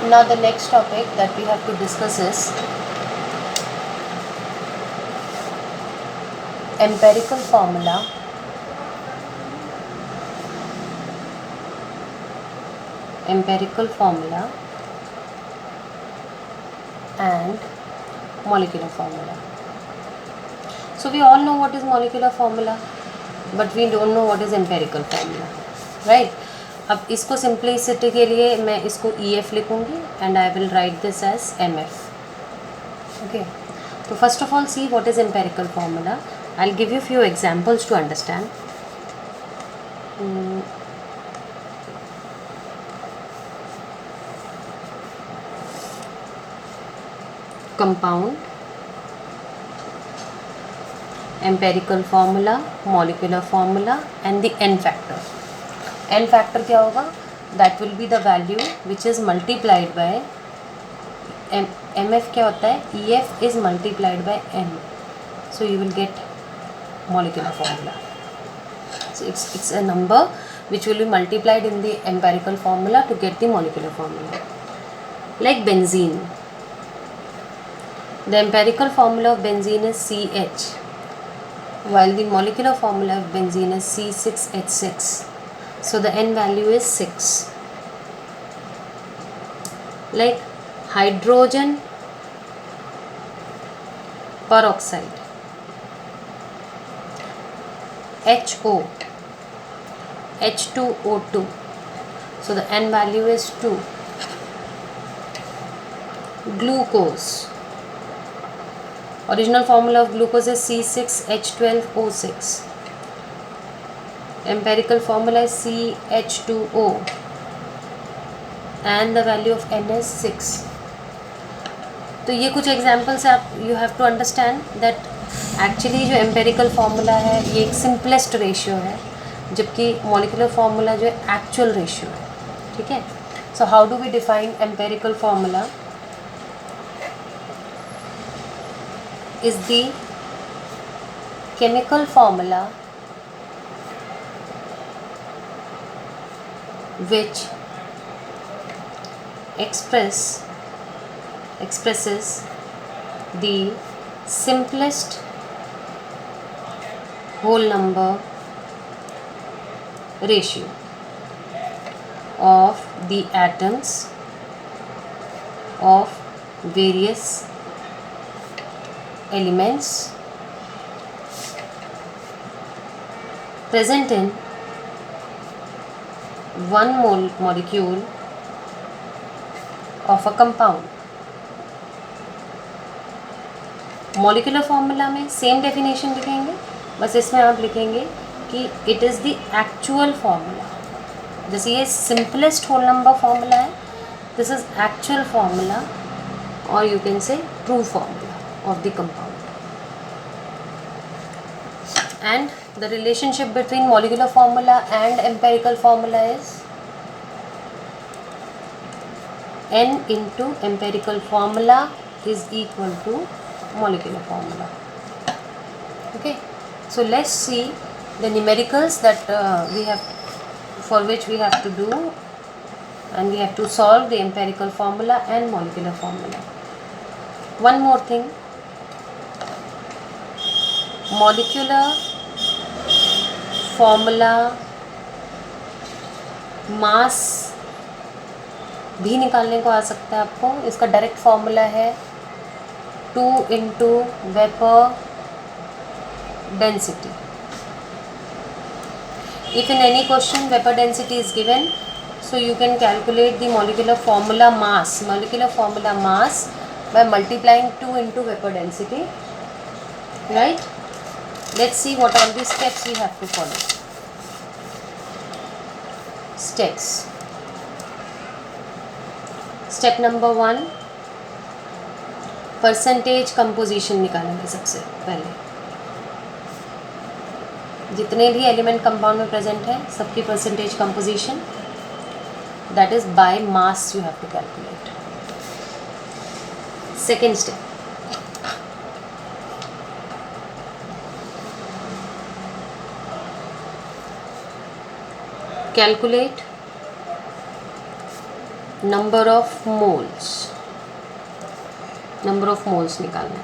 Now the next topic that we have to discuss is empirical formula and molecular formula. So we all know what is molecular formula, but we don't know what is empirical formula, right? अब इसको simplicity के लिए मैं इसको EF लिखूँगी and I will write this as MF. Okay. So first of all, see what is empirical formula. I'll give you few examples to understand. Compound, empirical formula, molecular formula and the n factor. N factor क्या होगा? That will be the value which is multiplied by MF क्या होता है? EF is multiplied by N. So you will get molecular formula. So it's a number which will be multiplied in the empirical formula to get the molecular formula. Like benzene. The empirical formula of benzene is CH, while the molecular formula of benzene is C6H6. So the N value is 6. Like hydrogen peroxide, HO, H2O2. So the N value is 2. Glucose. Original formula of glucose is C6H12O6. Empirical formula is CH2O and the value of N is 6. तो ये कुछ examples आप you have to understand that actually जो empirical formula है ये एक simplest ratio है, जबकि मॉलिक्यूलर फार्मूला जो है एक्चुअल रेशियो है. ठीक है. So how do we define empirical formula? Is the chemical formula which expresses the simplest whole number ratio of the atoms of various elements present in one molecule of a compound. Molecular formula में same definition लिखेंगे, बस इसमें आप लिखेंगे कि it is the actual formula. जैसे ये simplest whole number formula है, दिस इज एक्चुअल फार्मूला और you can say true formula of the compound. And the relationship between molecular formula and empirical formula is N into empirical formula is equal to molecular formula. Okay, so let's see the numericals that for which we have to do, and we have to solve the empirical formula and molecular formula. One more thing, molecular formula mass भी निकालने को आ सकता है आपको. इसका direct formula है 2 into vapour density. If in any question vapour density is given, so you can calculate the molecular formula mass by multiplying 2 into vapor density, right? Let's see what are the steps we have to follow. Steps. Step number 1, percentage composition निकालेंगे. सबसे पहले जितने भी element compound में present है सबकी percentage composition, that is by mass you have to calculate. Second step, calculate number of moles, number of moles निकालना है।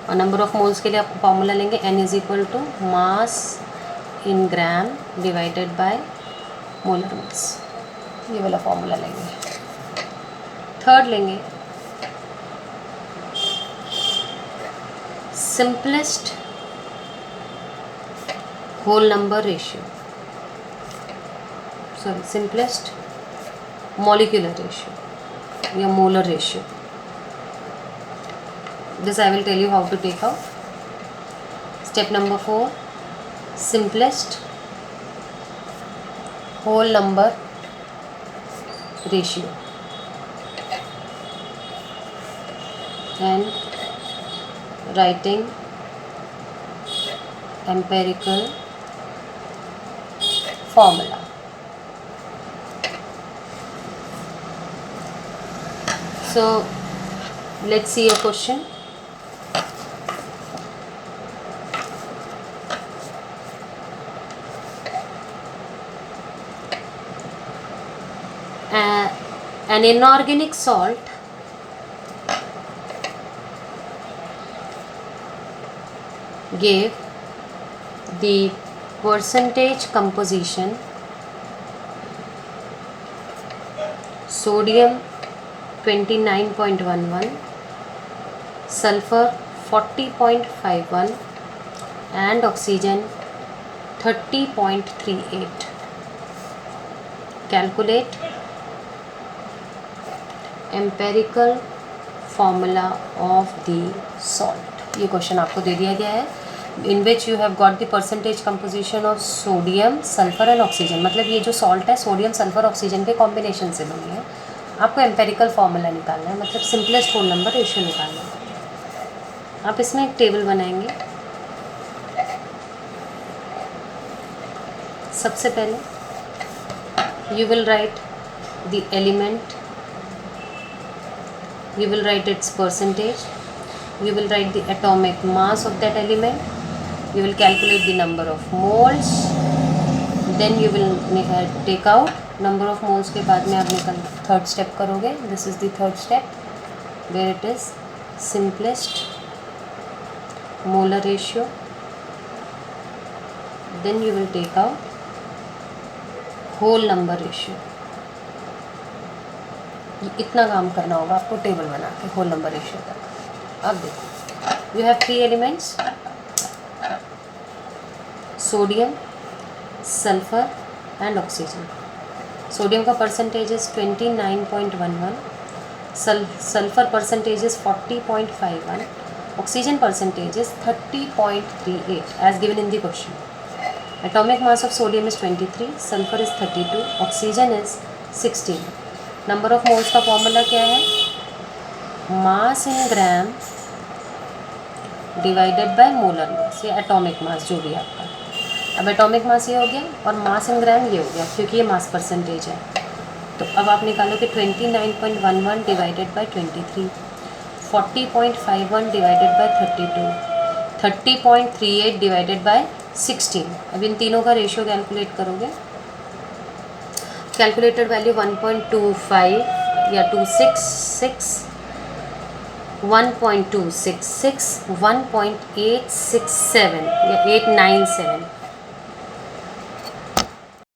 और नंबर ऑफ मोल्स के लिए आपको फॉर्मूला लेंगे n is equal to mass in gram divided by molar mass, ये वाला formula लेंगे। थर्ड लेंगे simplest whole number ratio, sorry simplest molecular ratio या molar ratio. This I will tell you how to take out. Step number 4, simplest whole number ratio, and writing empirical formula. So let's see a question. An inorganic salt gave the percentage composition sodium 29.11, sulfur 40.51 and oxygen 30.38. Calculate empirical formula of the salt. ये question आपको दे दिया गया है, in which you have got the percentage composition of sodium sulphur and oxygen. मतलब ये जो salt है सोडियम सल्फर ऑक्सीजन के कॉम्बिनेशन से बनी है। आपको एम्पेरिकल फॉर्मूला निकालना है, मतलब सिंपलेस्ट होल नंबर रेशियो निकालना है। आप इसमें एक टेबल बनाएंगे। सबसे पहले you will write the element, you will write its percentage, you will write the atomic mass of that element, you will calculate the number of moles, then you will take out number of moles के बाद में आप निकल third step करोगे। This is the third step where it is simplest molar ratio, then you will take out whole number ratio। इतना काम करना होगा आपको टेबल बना के होल नंबर रेशियो तक। अब देखो you have 3 elements, sodium sulphur and oxygen. Sodium का percentage is 29.11, sulphur percentage is 40.51, oxygen percentage is 30.38 as given in the question. Atomic mass of sodium is 23, sulphur is 32, oxygen is 16। Number of moles का formula क्या है? Mass in gram divided by molar mass या atomic मास, जो भी आपका। अब atomic mass ये हो गया और मास इन ग्राम ये हो गया, क्योंकि ये मास परसेंटेज है। तो अब आप निकालो कि 29.11 divided by 23, 40.51 divided by 32, 30.38 divided by 16। अब इन तीनों का रेशियो कैलकुलेट करोगे। कैलकुलेटेड वैल्यू 1.25 या 266, 1.266, 1.867 या 897